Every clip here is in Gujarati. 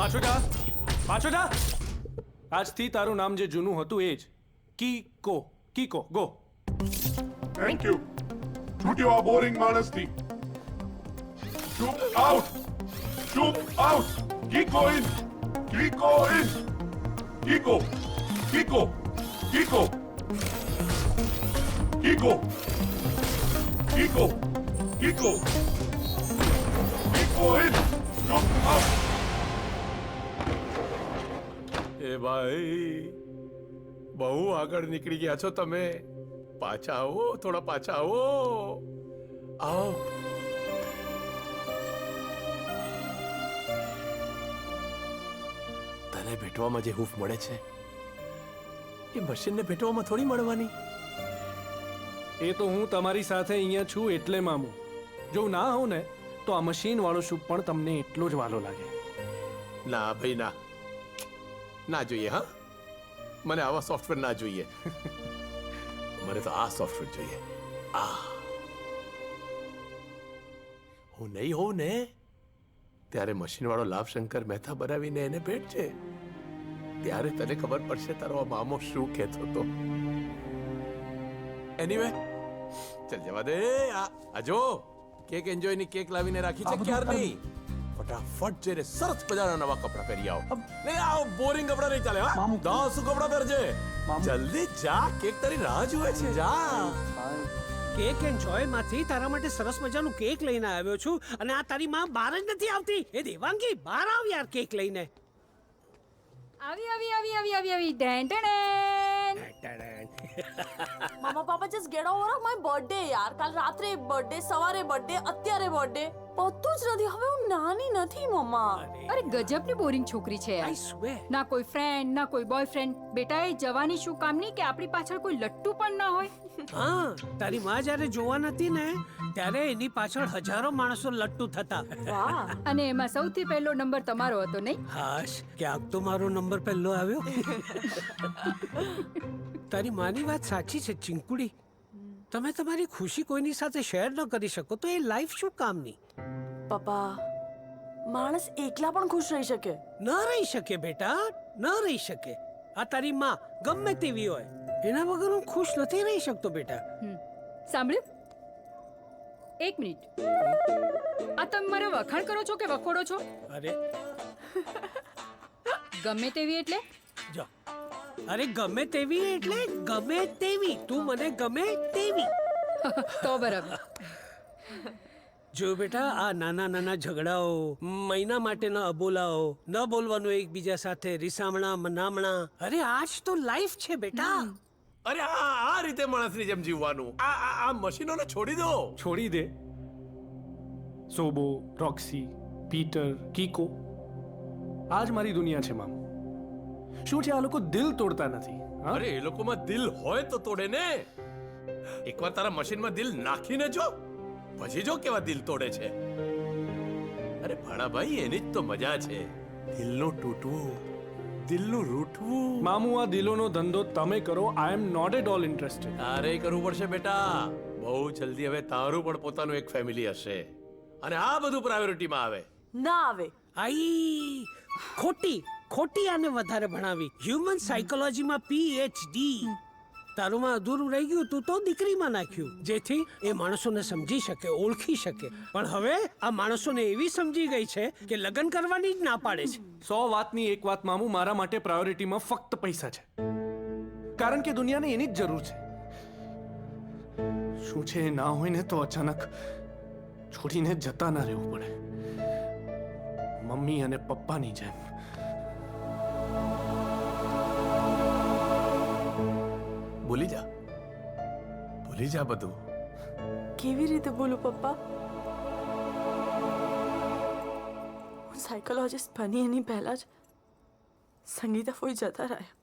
પાછો જા, પાછો જા. આજથી તારું નામ જે જૂનું હતું એ જ કીકો. કીકો ગો. Thank you. છૂટ્યો આ બોરિંગ માણસથી. ચૂપ આઉટ. ચૂપ આઉટ. કીકો ઇન. કીકો ઇન. કીકો. કીકો. કીકો. કીકો. કીકો. કીકો. કીકો ઇન. ચૂપ આઉટ. એ ભાઈ બહુ આગળ નીકળી ગયા છો તમે. પાછા આવો, થોડા પાછા આવો. આવો. તને ભેટવામાં જે હૂંફ મળે છે એ મશીનને ભેટવામાં થોડી મળવાની. એ તો હું તમારી સાથે અહીંયા છું એટલે મામું. જો ના હોઉં ને તો આ મશીન વાળો શુભ પણ તમને એટલો જ વાલો લાગે. ના ભાઈ ના, ના જોઈએ. હા, મને આવા સોફ્ટવેર ના જોઈએ. મને તો આ સોફ્ટવેર જોઈએ. આ હું નહીં હોઉં ને ત્યારે મશીન વાળો લાભશંકર મહેતા બનાવીને એને ભેટશે. ત્યારે તને ખબર પડશે તારો આ મામો શું કહેતો હતો. એનીવે ચલ જવા દે. આ જો કેક એન્જોય ની કેક લાવીને રાખી છે ક્યાર નહીં. ફટાફટ જઈને સરસ મજાના નવા કપડા પહેરી આવો. નહીં આવો બોરિંગ કપડા નહીં ચાલે. હા, 10 કપડા પહેરજે. જલ્દી જા, કેક તારી રાહ જુએ છે. જા. કેક એન્જોય માંથી તારા માટે સરસ મજાનું કેક લઈને આવ્યો છું અને આ તારી માં બહાર જ નથી આવતી. એ દેવાંગી બહાર આવ યાર કેક લઈને. આવી ડેન મામા પાપા just get over of my birthday યાર. કાલ રાત્રે બર્થડે, સવારે બર્થડે, અત્યારે બર્થડે, બધું જ નથી. હવે હું નાની નથી મમ્મા. અરે ગજબની બોરિંગ છોકરી છે યાર. આઈ સ્વેર. ના કોઈ ફ્રેન્ડ, ના કોઈ બોયફ્રેન્ડ. બેટા એ જવાની શું કામની કે આપણી પાછળ કોઈ લટ્ટુ પણ ના હોય. હા, તારી માં જ્યારે જોવા નથી ને ત્યારે એની પાછળ હજારો માણસો લટ્ટુ થતા. વાહ. અને એમાં સૌથી પહેલો નંબર તમારો હતો નહીં? હાશ, ક્યાંક તો મારો નંબર પહેલો આવ્યો. તારી માની વાત સાચી છે ચિંકુડી. તમે તમારી ખુશી કોઈની સાથે શેર ન કરી શકો તો એ લાઈફ શું કામની? પપ્પા, માણસ એકલા પણ ખુશ રહી શકે. ન રહી શકે બેટા, ન રહી શકે. આ તારી માં ગમે તેવી હોય એના વગર હું ખુશ નથી રહી શકતો બેટા. સાંભળ્યું? એક મિનિટ. આ તમે મારા વખાણ કરો છો કે વખોડો છો? અરે ગમે તેવી એટલે? જો, અરે ગમે તેવી એટલે ગમે તેવી. તું મને ગમે તેવી. તો બરાબર. જો બેટા, આ નાના નાના ઝઘડાઓ, મહિના માટેના અબોલાઓ, ન બોલવાનું એકબીજા સાથે, રીસામણા મનામણા, અરે આજ તો લાઈફ છે બેટા. અરે આ રીતે માણસની જેમ જીવવાનું. આ મશીનોને છોડી દો. છોડી દે. સોબો, રોક્સી, પીટર, કીકો, આજ મારી દુનિયા છે મામુ. શું છે આ લોકો દિલ તોડતા નથી? હા? અરે એ લોકોમાં દિલ હોય તો તોડે ને. એકવાર તારા મશીનમાં દિલ નાખીને જો, પછી જો કેવા દિલ તોડે છે. અરે ભાણાભાઈ, એની જ તો મજા છે. દિલનું તૂટવું, દિલનું રૂઠવું. મામુ, આ દિલોનો ધંધો તમે કરો. I am not at all interested. તારે કરવું પડશે બેટા. બહુ જલ્દી હવે તારું પણ પોતાનું એક ફેમિલી હશે અને આ બધું પ્રાયોરિટીમાં આવે. ના આવે. આઈ ખોટી આને વધારે ભણાવી. Human સાયકોલોજીમાં PhD. તારુંમાં અધૂરું રહી ગયું, તું તો દીકરીમાં નાખ્યું, જેથી એ માણસોને સમજી શકે, ઓળખી શકે. પણ હવે આ માણસોને એવી સમજી ગઈ છે કે લગ્ન કરવાની જ ના પાડે છે. 100 વાતની એક વાત મામુ, મારા માટે પ્રાયોરિટીમાં ફક્ત પૈસા છે. કારણ કે દુનિયાને એની જ જરૂર છે. શું છે એ ના હોય ને તો અચાનક છોડીને જતા ના રહેવું પડે, મમ્મી અને પપ્પાની જેમ. ભૂલી જા બધું. કેવી રીતે બોલું પપ્પા? હું સાયકોલોજીસ્ટ બની એની પહેલા જ સંગીતા ફોઈ જતા રહ્યા.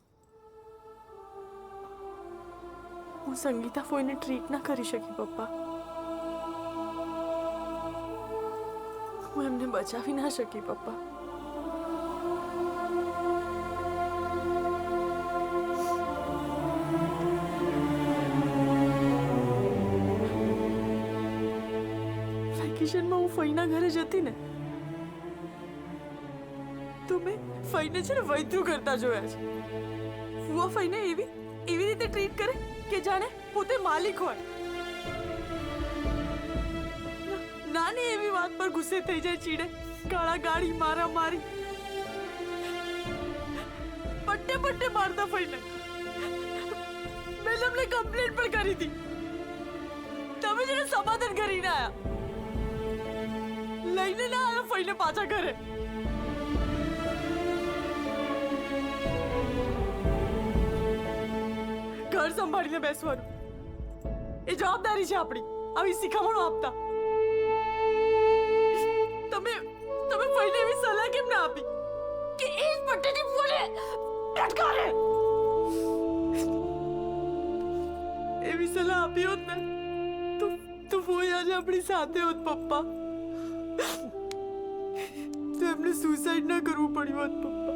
હું સંગીતા ફોઈને ટ્રીટ ના કરી શકી પપ્પા. હું એમને બચાવી ના શકી પપ્પા. વેકેશનમાં હું ફઈના ઘરે જતી ને તો મેં ફઈને છે ને વૈદ્યુ કરતા જોયા છે. ફુવા ફઈને એવી રીતે ટ્રીટ કરે કે જાણે પોતે માલિક હોય. નાની એવી વાત પર ગુસ્સે થઈ જાય, ચીડે, ગાળા ગાળી, મારા મારી, પટ્ટે મારતા ફઈને. મેં તમને કમ્પ્લેન્ટ પણ કરી હતી. તમે જેને સમાધાન કરીને આયા, લઈને ના આવ્યા ફઈને પાછા ઘરે. ઘર સંભાળીને બેસવાનું એ જવાબદારી છે આપણી. આવી શિખામણો આપતા તમે ફઈને એવી સલાહ કેમ ના આપી કે એ જ પટ્ટેથી ફોને લટકારે? એવી સલાહ આપી હોત ને તો ફોઈ આજે આપણી સાથે હોત પપ્પા. તો એમને સુસાઇડ ના કરવું પડ્યું હોત પપ્પા.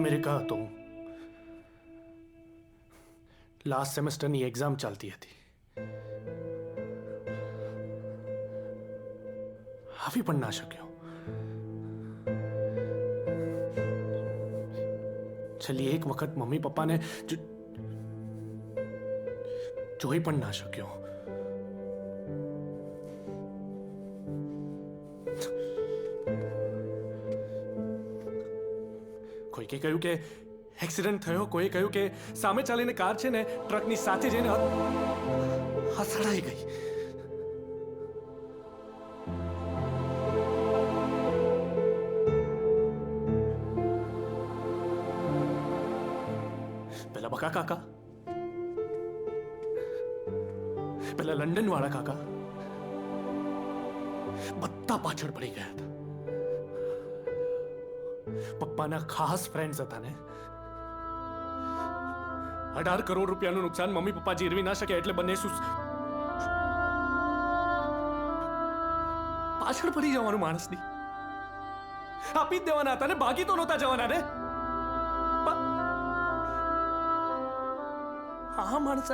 અમેરિકા હતો હું. લાસ્ટ સેમેસ્ટરની એક્ઝામ ચાલતી હતી. આવી પણ ના શક્યો. છેલ્લી એક વખત મમ્મી પપ્પાને જોઈ પણ ના શક્યો. કોઈકે કહ્યું કે એક્સિડન્ટ થયો, કોઈએ કહ્યું કે સામે ચાલીને કાર છે ને ટ્રકની સાથે જઈને હસડાઈ ગઈ. પેલા બકા કાકા, પેલા લંડન વાળા કાકા બધા પાછળ પડી ગયા હતા. પપ્પાના ખાસ ફ્રેન્ડ્સ હતા ને. 18 કરોડ રૂપિયાનું નુકસાન મમ્મી પપ્પા જીરવી ના શકે એટલે બંને પાછળ પડી જવાનું માણસની. આપી જ દેવાના હતા ને, ભાગી તો નહોતા જવાના ને. હા માણસ,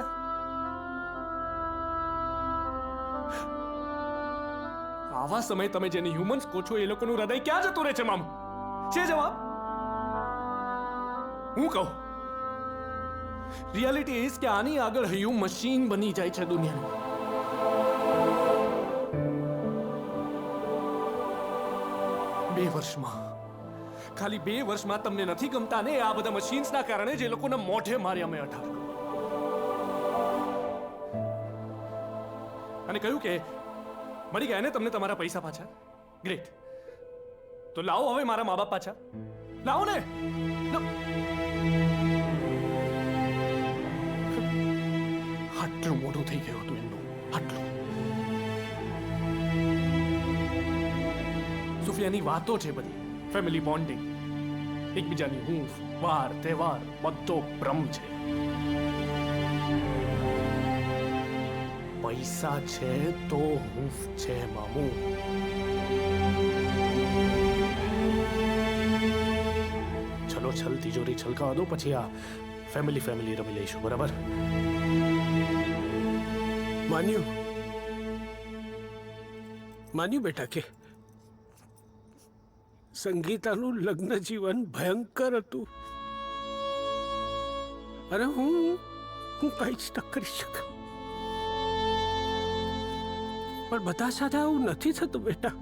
આવા સમયે તમે જેને હ્યુમન્સ કહો છો એ લોકોનું હૃદય ક્યાં જતું રહે છે મામુ? છે જવાબ? હું કહું, રિયાલિટી ઇઝ કે આની આગળ હ્યુમ મશીન બની જાય છે દુનિયાનું. ખાલી 2 વર્ષમાં તમને નથી ગમતા ને આ બધા મશીન્સના કારણે જે લોકોના મોઢે માર્યા મેં 18. અને કહ્યું કે મળી ગયા ને તમને તમારા પૈસા પાછા. ગ્રેટ, તો લાવો હવે મારા મા બાપ પાછા લાવો ને. આટલું મોટું થઈ ગયું હતું એમનું, આટલું. સુફિયાની વાતો છે બધી, ફેમિલી બોન્ડિંગ, એકબીજાની હૂંફ, વાર તહેવાર બધો ભ્રમ છે. પૈસા છે તો હૂંફ છે મામુ. ચલો છલ તિજોરી છલકાવા દો, પછી આ ફેમિલી રમી લઈશું, બરાબર? માન્યું બેટા કે સંગીતાનું લગ્ન જીવન ભયંકર હતું અને હું કઈ જ ન કરી શક્યો. પણ બધા સાથે આવું નથી થતું બેટા.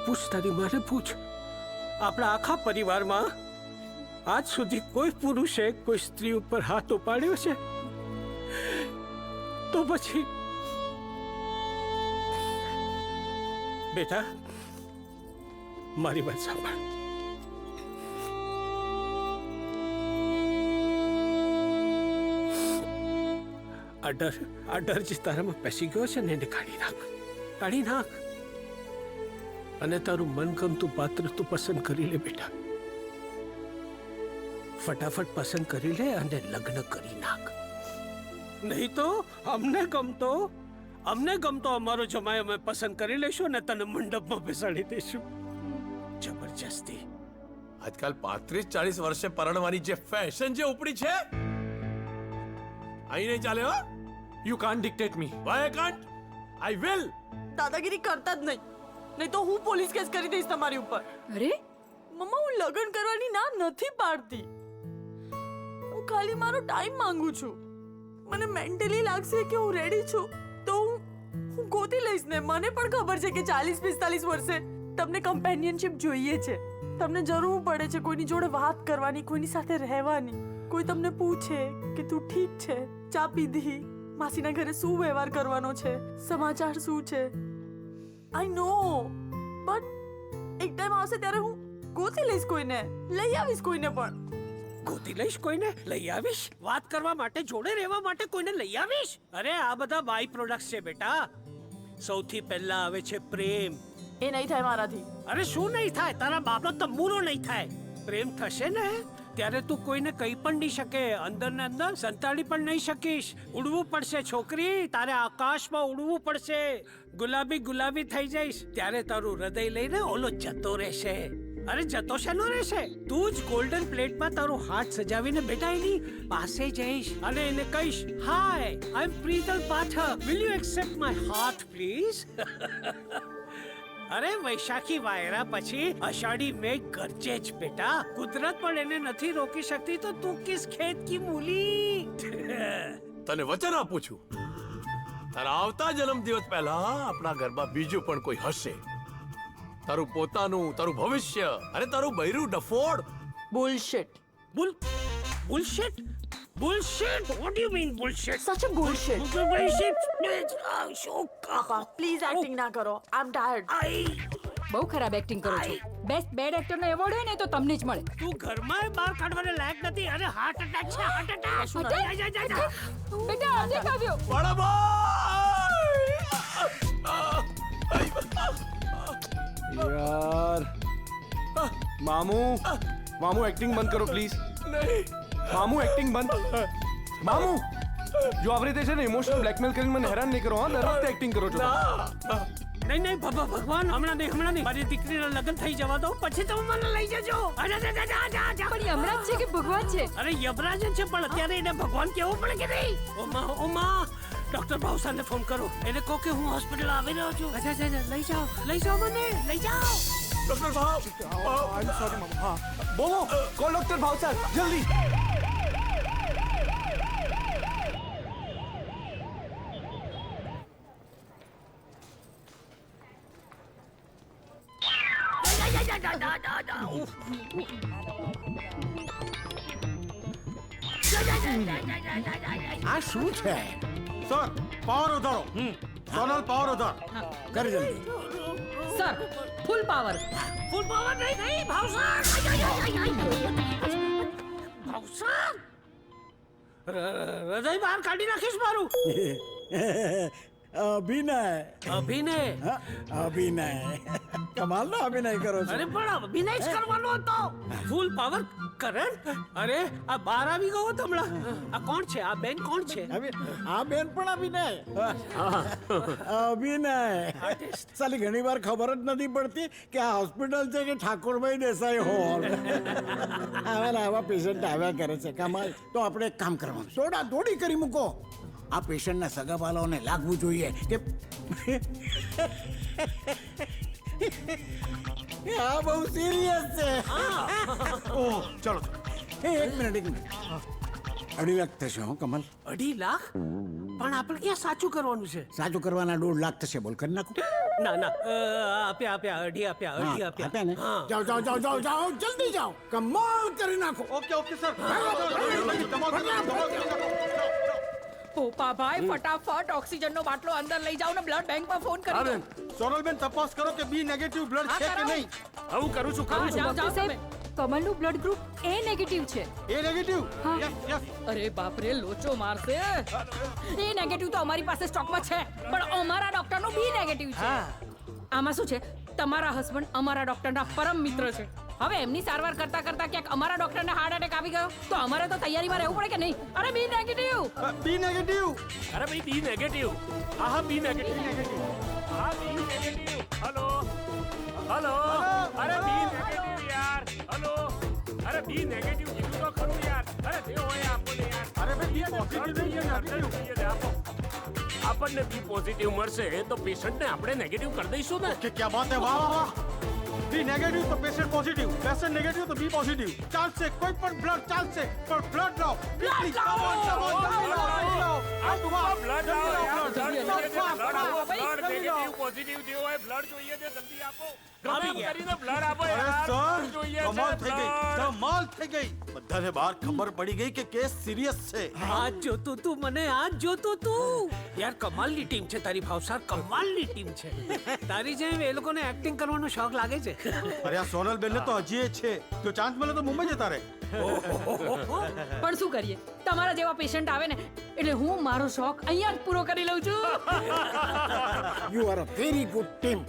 પૂછ તારી માને પૂછ. આપણા આખા પરિવારમાં આજ સુધી કોઈ પુરુષે કોઈ સ્ત્રી ઉપર હાથ ઉપાડ્યો છે? તો પછી બેટા મારી વાત સાંભળ. આ ડર જે તારામાં પેસી ગયો છે ને એને કાઢી નાખ અને તારું મનગમતું પાત્ર તું પસંદ કરી લે બેટા. ફટાફટ પસંદ કરી લે અને લગ્ન કરી નાખ. નહીં તો અમને ગમતો અમારો જમાઈ અમે પસંદ કરી લઈશું અને તને મંડપમાં બેસાડી દઈશું જબરજસ્તી. આજકાલ 35-40 વર્ષે પરણવાની જે ફેશન જે ઉપડી છે અહીં નહીં ચાલે. હો, you can't dictate me. Why can't? I will. દાદાગીરી કરતા જ નહીં તો હું પોલીસ કેસ કરી દઈશ તમારી ઉપર. અરે મમ્મા હું લગ્ન કરવાની ના નથી પાડતી. હું ખાલી મારો ટાઈમ માંગુ છું. મને મેન્ટલી લાગશે કે હું રેડી છું તો હું ગોતી લઈશ ને. મને પણ ખબર છે કે 40-45 વર્ષે તમને કમ્પેનિયનશિપ જોઈએ છે. તમને જરૂર પડે છે કોઈની જોડે વાત કરવાની, કોઈની સાથે રહેવાની. કોઈ તમને પૂછે કે તું ઠીક છે, ચા પીધી, માસીના ઘરે શું વ્યવહાર કરવાનો છે, સમાચાર શું છે. આઈ નો બટ એક ટાઈમ આવશે ત્યારે હું ગોતી લઈશ કોઈને, લઈ આવીશ કોઈને. પણ ગોતી લઈશ કોઈને, લઈ આવીશ. વાત કરવા માટે, જોડે રહેવા માટે કોઈને લઈ આવીશ. અરે આ બધા બાય પ્રોડક્ટ્સ છે બેટા. સૌથી પહેલા આવે છે પ્રેમ. એ નહીં થાય મારાથી. અરે શું નહીં થાય? તારા બાપનો તંબુરો નહીં થાય. પ્રેમ થશે ને ત્યારે તું કોઈને કંઈ પણ નહીં શકે. અંદર ને અંદર સંતાડી પણ નહીં શકીશ. ઉડવું પડશે છોકરી, તારે આકાશમાં ઉડવું પડશે. ગુલાબી ગુલાબી થઈ જઈશ ત્યારે તારું હૃદય લઈને ઓલો જતો રહેશે. અરે જતો શેનો રહેશે? તું જ ગોલ્ડન પ્લેટમાં તારું હાથ સજાવીને બેટા એની પાસે જઈશ અને એને કહીશ, hi I am Preetal Pathak, will you accept my heart please? અરે વૈશાખી વાયરા પછી અષાઢી મેઘ ગરજે જ બેટા. કુદરત પણ એને નથી રોકી શકતી તો તું કિસ ખેત કી મૂલી. તને વચન આપું છું, તારા આવતા જન્મદિવસ પહેલા આપણા ઘરમાં બીજું પણ કોઈ હશે. તારું પોતાનું, તારું ભવિષ્ય અને તારું બૈરું ડફોડ. bullshit. Bullshit? Bullshit? What do you mean bullshit? Such a bullshit. Bullshit. Papa please acting ના કરો. I M tired. બહુ ખરાબ એક્ટિંગ કરો છો. બેસ્ટ બેડ એક્ટરનો એવોર્ડ હોય ને તો તમને જ મળે. તું ઘરમાં બહાર કાઢવાને લાયક નથી. અરે હાર્ટ અટેક છે, હાર્ટ અટેક. બેટા અટેક આવ્યો. यार मामू एक्टिंग बंद करो प्लीज. मामू एक्टिंग બંધ. મામુ જો આવી રીતે છે ને ઇમોશનલ બ્લેકમેલ કરીને મને હેરાન નહીં કરો. હા, દર વખતે એક્ટિંગ કરો છો. નહીં ભગવાન, હમણાં નહીં. મારી દીકરીના લગ્ન થઈ જવા દો, પછી તમે મને લઈ જજો. પણ યમરાજ છે કે ભગવાન છે? અરે યમરાજ છે પણ અત્યારે એને ભગવાન કેવું પડે કે નહીં? ઓમા ડોક્ટર ભાવસાને ફોન કરો. એને કહો કે હું હોસ્પિટલ આવી રહ્યો છું. લઈ જાઓ મને, લઈ જાઓ. ડોક્ટર ભાવ, आई एम सॉरी मामू. हाँ बोलो, कॉल डॉक्टर भावसार जल्दी. આ શું છે? સર પાવર વધારો. સોનલ પાવર વધાર કરી જલ્દી. Sir full power. ફૂલ પાવર નહીં ભાવસાર. હૃદય બહાર કાઢી નાખીશ મારું. અભિનય કમાલનો અભિનય કરો છો. અરે પણ અભિનય જ કરવાનો હતો. ફૂલ પાવર કરંટ. અરે આ બહાર આવી ગયો હમણાં. આ કોણ છે? આ બેન કોણ છે? આ બેન પણ અભિનય. સાલી ઘણી વાર ખબર જ નથી પડતી કે આ હોસ્પિટલ છે કે ઠાકોરભાઈ દેસાઈ હોલ. આવા પેશન્ટ આવ્યા કરે છે. કમાલ. તો આપણે એક કામ કરવાનું, દોડા દોડી કરી મૂકો. આ પેશન્ટના સગાવાલાઓને લાગવું જોઈએ કે આ બહુ સિરિયસ છે. ओह चलो. એક મિનિટ. 2.5 લાખ થશે. હો કમલ, 2.5 લાખ? પણ આપણે ક્યાં સાચું કરવાનું છે? સાચું કરવાના 1.5 લાખ થશે. બોલ કરી નાખો. ના આપ્યા અઢી આપ્યા. આપ્યા ને? હા. જાઓ જલ્દી જાઓ. કમાલ કરી નાખો. Okay sir. પોપાભાઈ ફટાફટ ઓક્સિજનનો બાટલો અંદર લઈ જાઓ ને બ્લડ બેંકમાં ફોન કરી દો. સોનલબેન તપાસ કરો કે બી નેગેટિવ બ્લડ છે કે નહીં. હું કરું છું. જાઓ સાહેબ. કમલનું બ્લડ ગ્રુપ એ નેગેટિવ છે. એ નેગેટિવ. હા. યસ. અરે બાપ રે, લોચો મારશે. એ નેગેટિવ તો અમારી પાસે સ્ટોકમાં છે, પણ અમારા ડોક્ટરનો બી નેગેટિવ છે. આમાં શું છે, તમારા હસબન્ડ અમારા ડોક્ટરના પરમ મિત્ર છે. હવે એમની સારવાર કરતા ક્યાંક અમારા ડોક્ટરને હાર્ટ એટેક આવી ગયો તો અમારે તો તૈયારીમાં રહેવું પડે કે નહીં? અરે બી નેગેટિવ. બી નેગેટિવ. અરે ભાઈ બી નેગેટિવ. હા બી નેગેટિવ. હા બી નેગેટિવ. હેલો અરે બી નેગેટિવ યાર. હેલો અરે બી નેગેટિવ કીધું તો ખરું યાર. અરે તે હોય આપો ને યાર. અરે ભાઈ બી પોઝિટિવ આપો આપણને બી પોઝિટિવ મળશે તો પેશન્ટને આપણે નેગેટિવ કરી દઈશું ને. કે ક્યાં બાત હે, વાહ વાહ વાહ. બી નેગેટિવ તો પેશન્ટ પોઝિટિવ, પેશન્ટ નેગેટિવ તો બી પોઝિટિવ. ચાલશે, કોઈ પણ બ્લડ ચાલશે, પણ બ્લડ લાવો. બ્લડ લાવો, આ ટૂંકમાં બ્લડ લાવો યાર, બ્લડ આપો, બ્લડ નેગેટિવ પોઝિટિવ જે હોય બ્લડ જોઈએ છે, જલ્દી આપો. આવી ગમે ગયા. એમ કરીને બ્લડ આપો અરે યાર, સર, બ્લડ જોઈએ છે, કમાલ થઈ ગઈ, બ્લડ. કમાલ થઈ ગઈ. બધાને બહાર ખબર પડી ગઈ કે કેસ સિરિયસ છે. આજ જોતું તું મને, આજ જોતું તું. યાર કમાલની ટીમ છે તારી ભાવસાર, કમાલની ટીમ છે. તારી જેમ એ લોકોને એક્ટિંગ કરવાનો શોખ લાગે છે. અરે આ સોનલ બેન તો હજી છે, જો ચાન્સ મળે તો મુંબઈ જતા રહે. પણ શું કરીએ, તમારા જેવા પેશન્ટ આવે ને એટલે હું મારો શોખ અહીંયા જ પૂરો કરી લઉં છું. You are a very good team.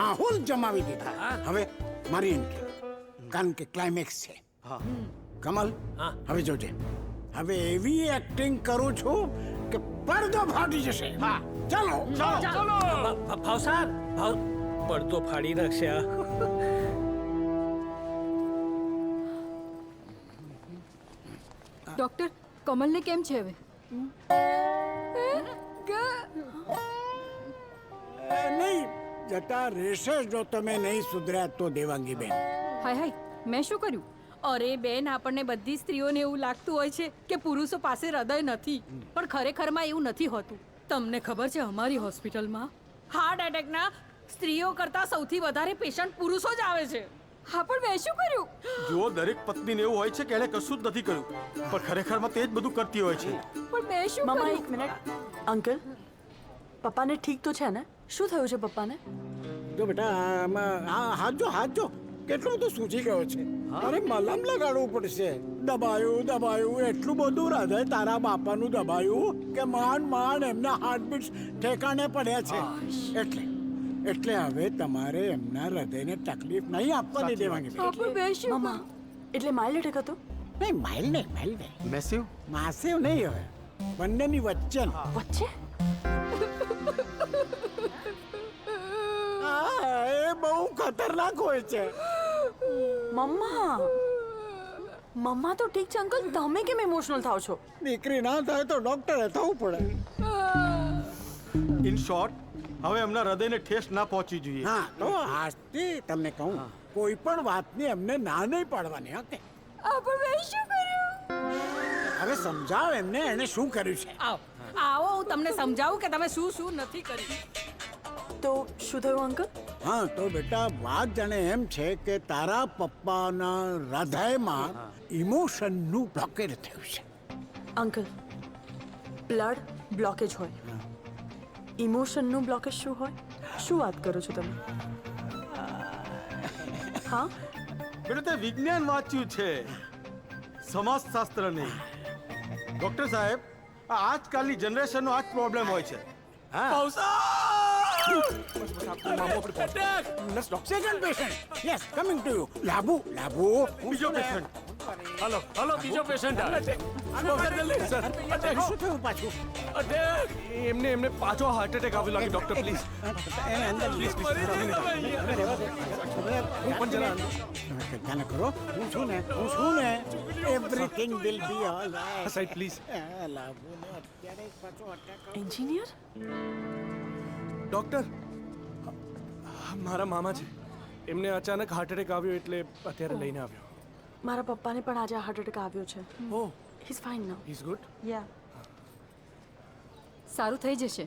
માહોલ જમાવી દીધા. હવે મારી એન્ટ્રી, કારણ કે ક્લાઇમેક્સ છે. કમલ, હવે જોજે, હવે એવી એક્ટિંગ કરું છું કે પડદો ફાટી જશે. હા, ચાલો ચાલો. ભાવસાર, પડતો ફાડી નાખશે આ. ડોક્ટર, કમલને કેમ છે હવે? નહીં જતા રહેશે જો તમે નહીં સુધર્યા તો, દેવાંગી બેન. હાય હાય, મેં શું કર્યું? અરે બેન, આપણને બધી સ્ત્રીઓને એવું લાગતું હોય છે કે પુરુષો પાસે હૃદય નથી, પણ ખરેખરમાં એવું નથી હોતું. તમને ખબર છે, અમારી હોસ્પિટલમાં હાર્ટ એટેકના સ્ત્રીઓ કરતાં સૌથી વધારે પેશન્ટ પુરુષો જ આવે છે. હા, પણ મેં શું કર્યું? જો દરેક પત્નીને એવું હોય છે કે એણે કશું જ નથી કર્યું, પણ ખરેખરમાં તે જ બધું કરતી હોય છે. પણ મેં શું મમ્મા કર્યું? એક મિનિટ. અંકલ, પપ્પાને ઠીક તો છે ને? શું થયું છે પપ્પાને? જો બેટા, આમાં હાથ જો કેટલું બધું સૂજી ગયો છે. અરે મલમ લગાડવું પડશે. દબાયું એટલું બધું હૃદય તારા બાપાનું દબાયું કે માંડ એમના હાર્ટબીટ્સ ઠેકાણે પડ્યા છે. એટલે હવે તમારે એમના હૃદયને તકલીફ નહીં આપવાની, દેવાની. પણ મેં શું મમ્મા, એટલે માઇલ્ડ એટેક હતો? નહીં, માઇલ નહીં. મેસિવ માસિવ નહીં, હવે બંનેની વચ્ચે. વચ્ચે? એ બહુ ખતરનાક હોય છે. મમ્મા તો ઠીક છે અંકલ, તમે કેમ ઇમોશનલ થાવ છો? દીકરી ના થાય તો ડોક્ટરે થવું પડે. ઇન શોર્ટ, હવે એમના હૃદયને ઠેસ ના પહોંચવી જોઈએ. હા, તો આજથી તમને કહું, કોઈ પણ વાતની એમને ના નહીં પાડવાની. ઓકે, પણ મેં શું કર્યું? હવે સમજાવ એમને એને શું કર્યું છે. આવો હું તમને સમજાવું કે તમે શું નથી કર્યું. તો શું થયું અંકલ? હા, તો બેટા વાત જાણે એમ છે કે તારા પપ્પાના હૃદયમાં ઇમોશનનું બ્લોકેજ થયું છે. અંકલ, બ્લડ બ્લોકેજ હોય, ઇમોશનનું બ્લોકેજ શું હોય? શું વાત કરો છો તમે? હા, બેટા તે વિજ્ઞાન વાંચ્યું છે, સમાજશાસ્ત્ર નહીં. ડોક્ટર સાહેબ, આ આજકાલની જનરેશનનો આ જ પ્રોબ્લેમ હોય છે. Second patient, yes, coming to you. લાબુ બીજો પેશન્ટ. હલો, બીજો પેશન્ટ આવે. શું થયું પાછું? એમને પાછો હાર્ટ એટેક આવ્યો લાગે. Doctor please. એને અંદર ચિંતા ન કરો. હું છું ને everything will be all right. Side please. લાબુને અત્યારે જ પાછો અટેક. એન્જિનિયર? ડોક્ટર, મારા મામા છે, એમને અચાનક હાર્ટ એટેક આવ્યો એટલે અત્યારે લઈને આવ્યો. મારા પપ્પાને પણ આજે હાર્ટ એટેક આવ્યો છે. Oh, he is fine now. Is good. Yeah. સારું થઈ જશે.